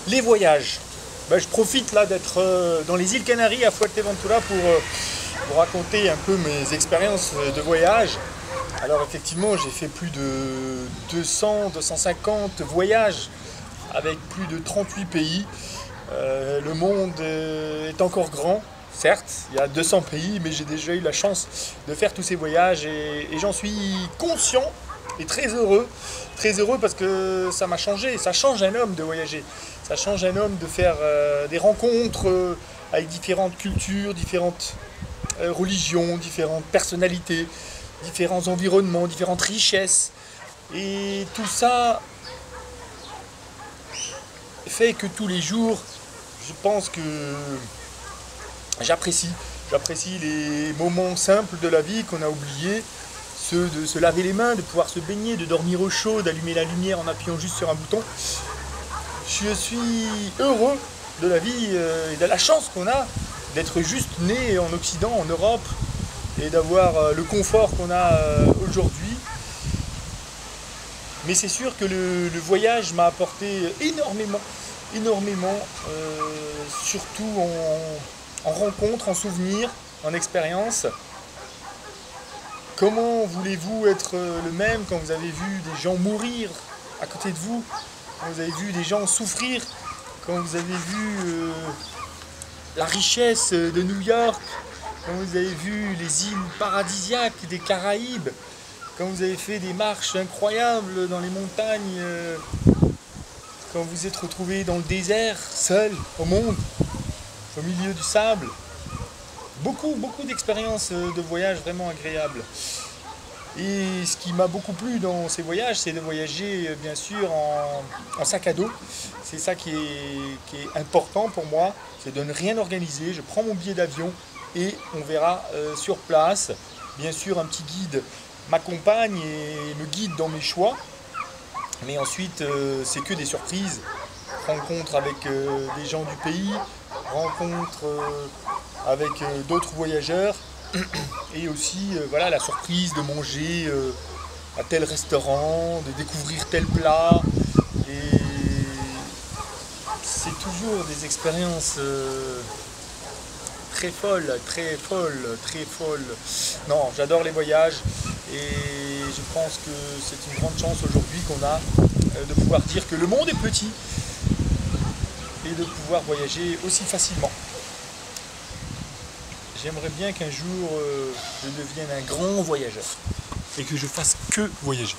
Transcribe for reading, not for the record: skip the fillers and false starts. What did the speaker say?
Les voyages. Je profite là d'être dans les îles Canaries à Fuerteventura pour raconter un peu mes expériences de voyage. Alors effectivement, j'ai fait plus de 200-250 voyages avec plus de 38 pays. Le monde est encore grand, certes, il y a 200 pays, mais j'ai déjà eu la chance de faire tous ces voyages et j'en suis conscient et très heureux parce que ça m'a changé, ça change un homme de voyager, ça change un homme de faire des rencontres avec différentes cultures, différentes religions, différentes personnalités, différents environnements, différentes richesses. Et tout ça fait que tous les jours, je pense que j'apprécie les moments simples de la vie qu'on a oubliés, ceux de se laver les mains, de pouvoir se baigner, de dormir au chaud, d'allumer la lumière en appuyant juste sur un bouton. Je suis heureux de la vie et de la chance qu'on a d'être juste né en Occident, en Europe, et d'avoir le confort qu'on a aujourd'hui. Mais c'est sûr que le voyage m'a apporté énormément, surtout en rencontres, en souvenirs, en expériences. Comment voulez-vous être le même quand vous avez vu des gens mourir à côté de vous, quand vous avez vu des gens souffrir, quand vous avez vu la richesse de New York, quand vous avez vu les îles paradisiaques des Caraïbes, quand vous avez fait des marches incroyables dans les montagnes, quand vous êtes retrouvé dans le désert, seul, au monde, au milieu du sable. Beaucoup d'expériences de voyage vraiment agréables. Et ce qui m'a beaucoup plu dans ces voyages, c'est de voyager bien sûr en sac à dos. C'est ça qui est important pour moi, c'est de ne rien organiser. Je prends mon billet d'avion et on verra sur place. Bien sûr, un petit guide m'accompagne et me guide dans mes choix. Mais ensuite, c'est que des surprises. Rencontres avec des gens du pays, rencontres avec d'autres voyageurs. Et aussi voilà, la surprise de manger à tel restaurant, de découvrir tel plat. Et c'est toujours des expériences très folles. Non, j'adore les voyages et je pense que c'est une grande chance aujourd'hui qu'on a de pouvoir dire que le monde est petit et de pouvoir voyager aussi facilement. J'aimerais bien qu'un jour je devienne un grand voyageur et que je fasse que voyager.